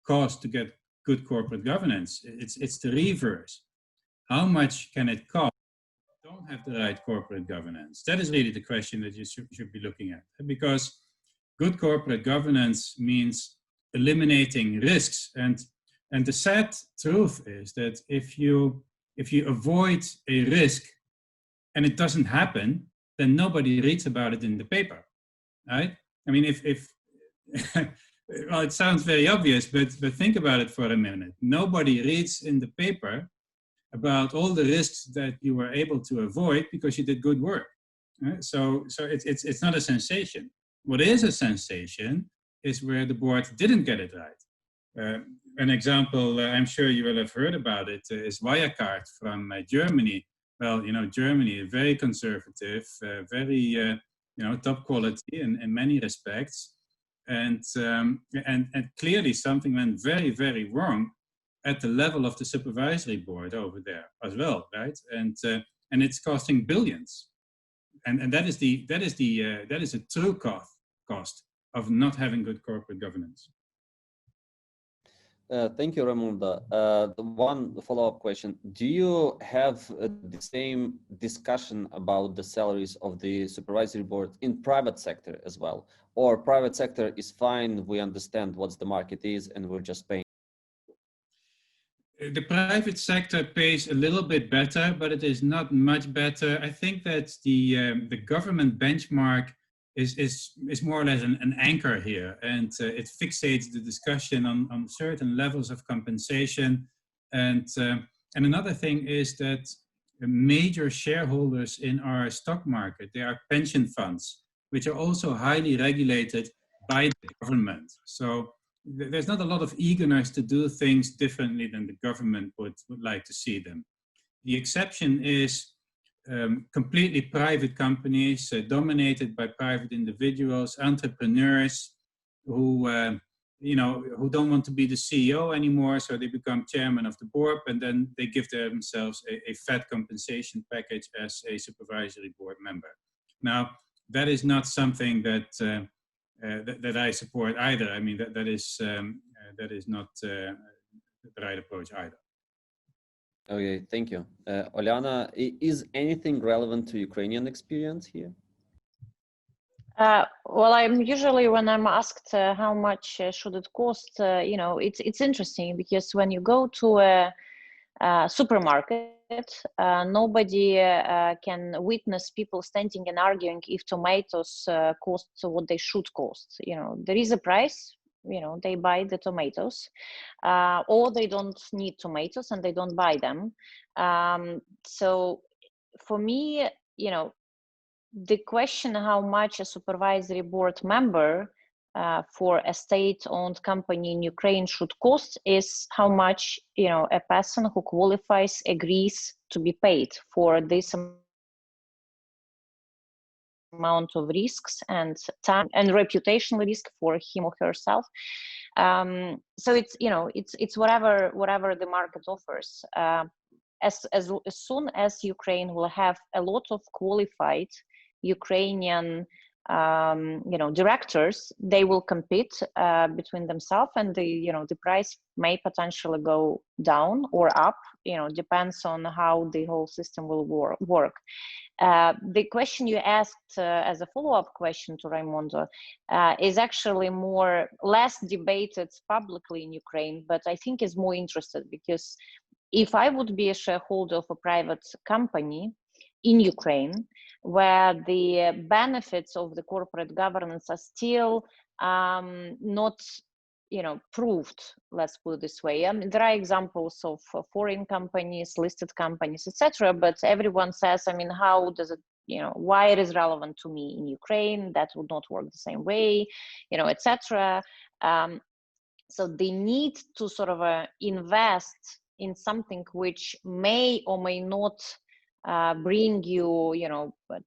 cost to get good corporate governance. It's the reverse. How much can it cost if you don't have the right corporate governance? That is really the question that you should be looking at. Because good corporate governance means eliminating risks. And the sad truth is that if you avoid a risk and it doesn't happen, then nobody reads about it in the paper, right? I mean, if well, it sounds very obvious, but think about it for a minute. Nobody reads in the paper about all the risks that you were able to avoid because you did good work. Right? So it's not a sensation. What is a sensation is where the board didn't get it right. An example, I'm sure you will have heard about it, is Wirecard from Germany. Well, you know, Germany, very conservative, very, top quality in many respects. And clearly something went very, very wrong at the level of the supervisory board over there as well, right? And it's costing billions. And that is a true cost of not having good corporate governance. Thank you, Raimondo. One follow-up question. Do you have the same discussion about the salaries of the supervisory board in private sector as well? Or private sector is fine, we understand what the market is and we're just paying? The private sector pays a little bit better, but it is not much better. I think that the government benchmark is more or less an anchor here, and it fixates the discussion on certain levels of compensation. And another thing is that major shareholders in our stock market, they are pension funds, which are also highly regulated by the government. So there's not a lot of eagerness to do things differently than the government would like to see them. The exception is completely private companies dominated by private individuals, entrepreneurs who don't want to be the CEO anymore, so they become chairman of the board, and then they give themselves a fat compensation package as a supervisory board member. Now, that is not something that that I support either. I mean, that is not the right approach either. Okay, thank you. Olyana, is anything relevant to Ukrainian experience here? Well, I'm usually, when I'm asked how much should it cost, it's interesting because when you go to a supermarket, nobody can witness people standing and arguing if tomatoes cost what they should cost. You know, there is a price. You know, they buy the tomatoes, or they don't need tomatoes and they don't buy them. So for me, you know, the question how much a supervisory board member for a state-owned company in Ukraine should cost is how much, you know, a person who qualifies agrees to be paid for this amount of risks and time and reputational risk for him or herself. So it's, you know, it's whatever the market offers. As soon as Ukraine will have a lot of qualified Ukrainian directors, they will compete between themselves, and the price may potentially go down or up. You know, depends on how the whole system will work. The question you asked as a follow-up question to Raimondo is actually less debated publicly in Ukraine, but I think is more interested, because if I would be a shareholder of a private company in Ukraine, where the benefits of the corporate governance are still not, proved, let's put it this way. I mean, there are examples of foreign companies, listed companies, etc. But everyone says, I mean, how does it, why it is relevant to me in Ukraine? That would not work the same way, etc. So they need to sort of invest in something which may or may not bring you,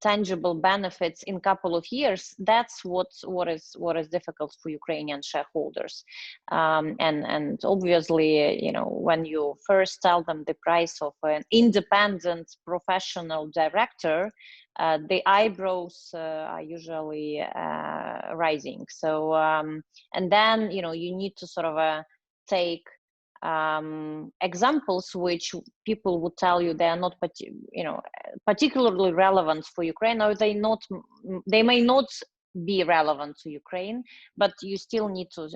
tangible benefits in a couple of years. That's what is difficult for Ukrainian shareholders. And obviously, when you first tell them the price of an independent professional director, the eyebrows are usually rising. So and then you need to sort of take examples which people would tell you they are not particularly relevant for Ukraine, or they may not be relevant to Ukraine, but you still need to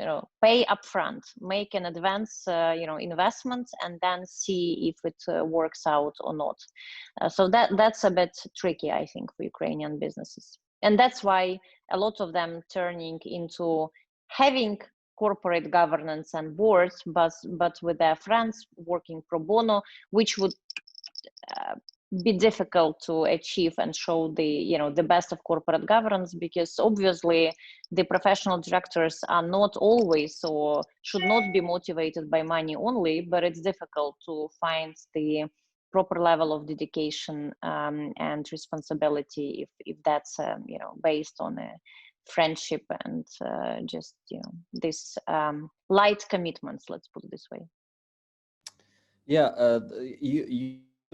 pay upfront, make an advance investment, and then see if it works out or not. So that's a bit tricky, I think, for Ukrainian businesses, and that's why a lot of them turning into having corporate governance and boards, but with their friends working pro bono, which would be difficult to achieve and show the best of corporate governance, because obviously the professional directors are not always, or should not be, motivated by money only, but it's difficult to find the proper level of dedication and responsibility if that's based on a friendship and just this light commitments, let's put it this way. Yeah,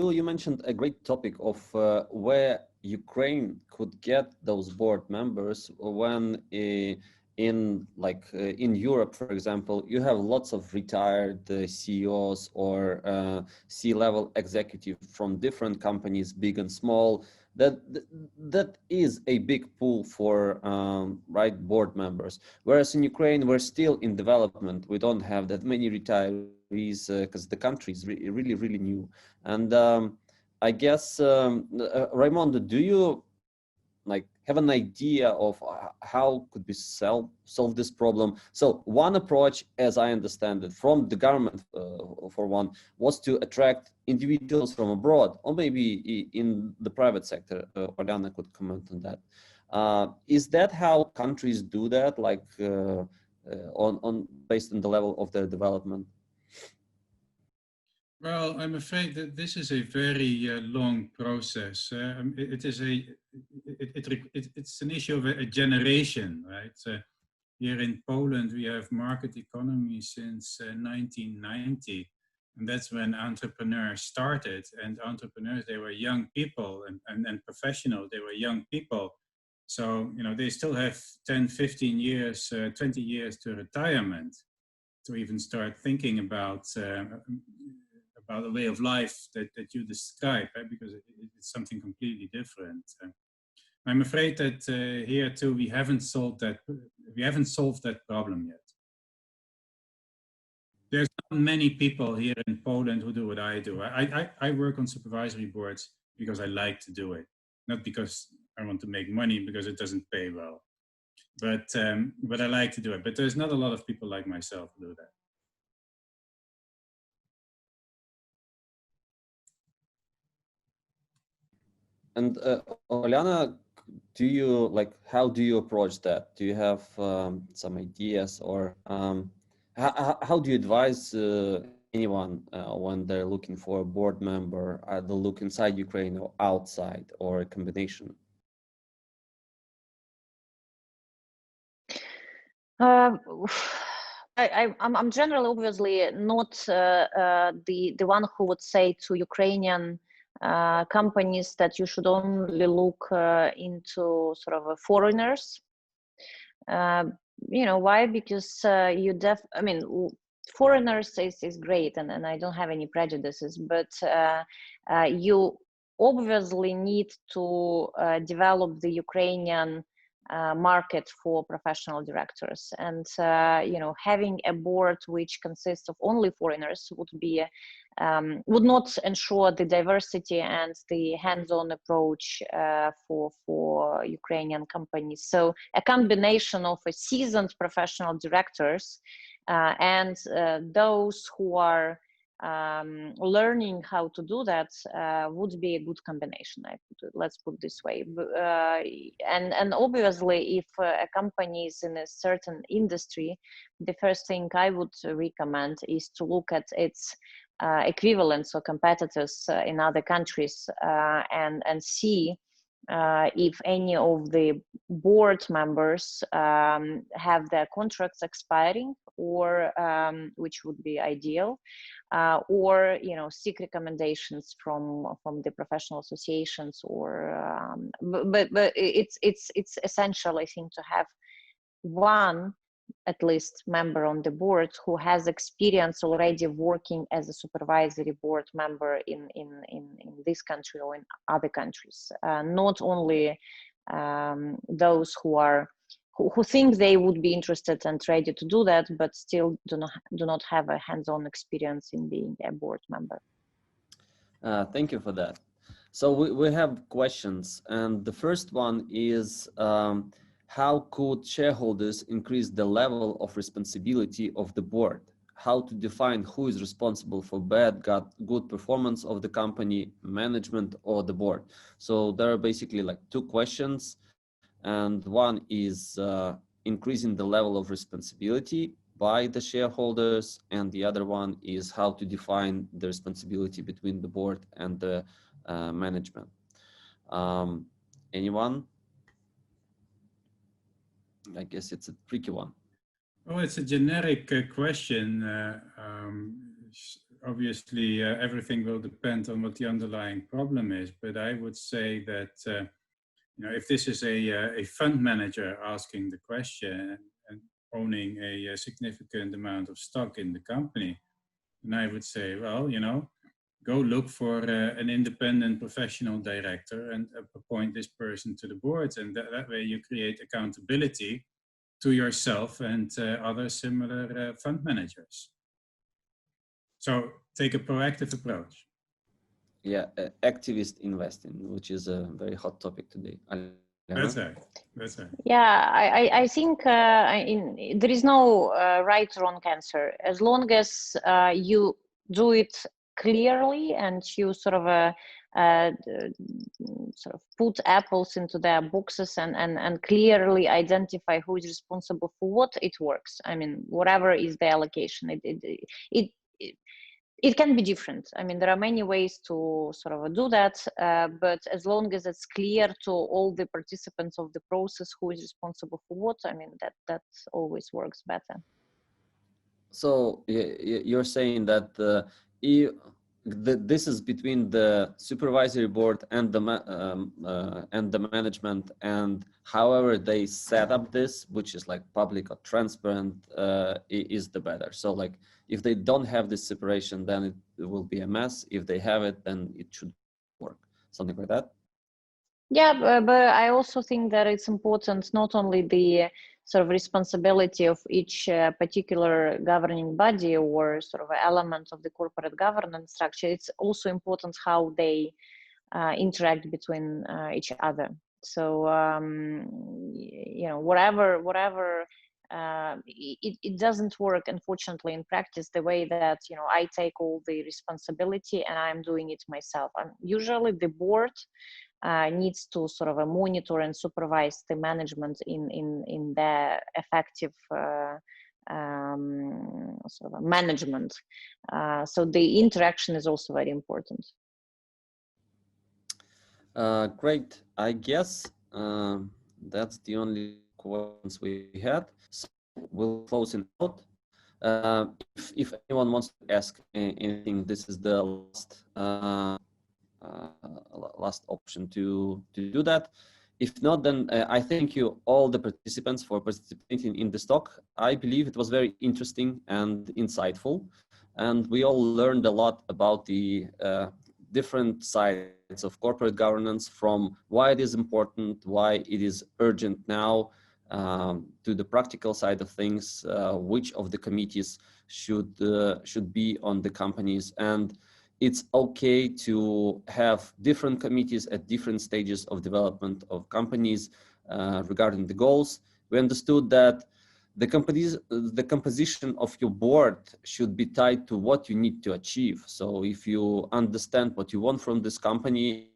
you mentioned a great topic of where Ukraine could get those board members when in Europe, for example, you have lots of retired CEOs or C-level executive from different companies, big and small. That is a big pool for board members. Whereas in Ukraine, we're still in development. We don't have that many retirees because the country is really new. And I guess Raimondo, do you have an idea of how could we solve this problem? So one approach, as I understand it, from the government for one, was to attract individuals from abroad, or maybe in the private sector. Olyana could comment on that. Is that how countries do that, based on the level of their development? Well, I'm afraid that this is a very long process. It's an issue of a generation, right? Here in Poland, we have market economy since 1990, and that's when entrepreneurs started. And entrepreneurs, they were young people, and professionals, they were young people. So they still have 10, 15 years, 20 years to retirement to even start thinking about a way of life that you describe, right? Because it's something completely different. I'm afraid that here too we haven't solved that problem yet. There's not many people here in Poland who do what I do. I work on supervisory boards because I like to do it, not because I want to make money, because it doesn't pay well. But I like to do it. But there's not a lot of people like myself who do that. And Olyana, how do you approach that? Do you have some ideas, or how do you advise anyone when they're looking for a board member? Either look inside Ukraine or outside, or a combination? I'm generally obviously not the one who would say to Ukrainian companies that you should only look into sort of foreigners. Why? Because foreigners is great, and I don't have any prejudices, but you obviously need to develop the Ukrainian market for professional directors, and having a board which consists of only foreigners would not ensure the diversity and the hands-on approach for Ukrainian companies. So a combination of a seasoned professional directors and those who are learning how to do that would be a good combination. Let's put it this way. And obviously, if a company is in a certain industry, the first thing I would recommend is to look at its equivalents or competitors in other countries and see if any of the board members have their contracts expiring, or which would be ideal, or seek recommendations from the professional associations, or but it's essential, I think, to have one at least member on the board who has experience already working as a supervisory board member in this country or in other countries, not only those who think they would be interested and ready to do that, but still do not have a hands-on experience in being a board member. Thank you for that. So we have questions, and the first one is, how could shareholders increase the level of responsibility of the board? How to define who is responsible for bad, good performance of the company, management, or the board? So there are basically like two questions, and one is increasing the level of responsibility by the shareholders, and the other one is how to define the responsibility between the board and the management. Anyone? I guess it's a tricky one. Oh, it's a generic question. Obviously, everything will depend on what the underlying problem is, but I would say that if this is a fund manager asking the question and owning a significant amount of stock in the company, then I would say, well, go look for an independent professional director and appoint this person to the board, and that way you create accountability to yourself and other similar fund managers. So take a proactive approach. Yeah, activist investing, which is a very hot topic today. That's right. That's right. Yeah, I think there is no right or wrong answer. As long as you do it clearly and you sort of put apples into their boxes and clearly identify who is responsible for what, it works. I mean, whatever is the allocation, it can be different. I mean, there are many ways to sort of do that, but as long as it's clear to all the participants of the process who is responsible for what, I mean, that always works better. So you're saying that this is between the supervisory board and the management, and however they set up this, which is like public or transparent, is the better. So like if they don't have this separation, then it will be a mess. If they have it, then it should work. Something like that. Yeah, but I also think that it's important not only the sort of responsibility of each particular governing body or sort of element of the corporate governance structure, it's also important how they interact between each other. So, whatever it doesn't work, unfortunately, in practice the way that I take all the responsibility and I'm doing it myself. Usually the board needs to sort of monitor and supervise the management in their effective sort of management. So the interaction is also very important. Great. I guess that's the only questions we had. So we'll close it out. If anyone wants to ask anything, this is the last option to do that. If not, then I thank you all the participants for participating in this talk. I believe it was very interesting and insightful, and we all learned a lot about the different sides of corporate governance, from why it is important, why it is urgent now, to the practical side of things, which of the committees should be on the companies. And it's okay to have different committees at different stages of development of companies regarding the goals. We understood that the composition of your board should be tied to what you need to achieve. So if you understand what you want from this company,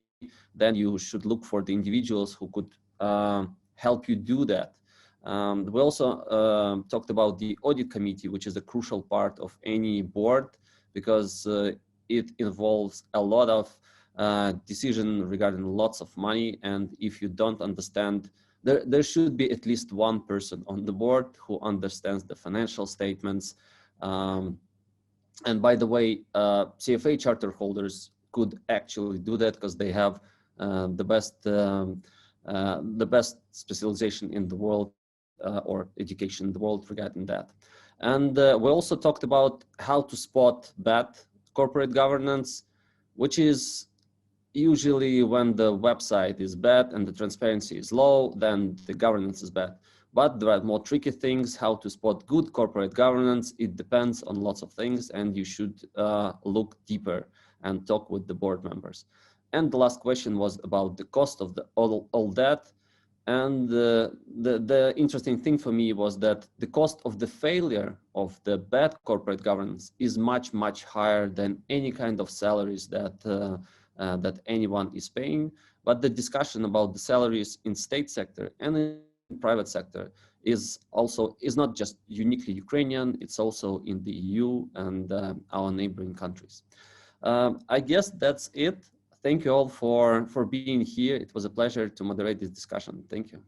then you should look for the individuals who could help you do that. We also talked about the audit committee, which is a crucial part of any board, because it involves a lot of decision regarding lots of money. And if you don't understand, there should be at least one person on the board who understands the financial statements. And by the way, CFA charter holders could actually do that because they have the best specialization in the world or education in the world regarding that. And we also talked about how to spot bad corporate governance, which is usually when the website is bad and the transparency is low, then the governance is bad. But there are more tricky things, how to spot good corporate governance. It depends on lots of things, and you should look deeper and talk with the board members. And the last question was about the cost of all that. And the interesting thing for me was that the cost of the failure of the bad corporate governance is much, much higher than any kind of salaries that that anyone is paying. But the discussion about the salaries in state sector and in private sector is not just uniquely Ukrainian, it's also in the EU and our neighboring countries. I guess that's it. Thank you all for being here. It was a pleasure to moderate this discussion. Thank you.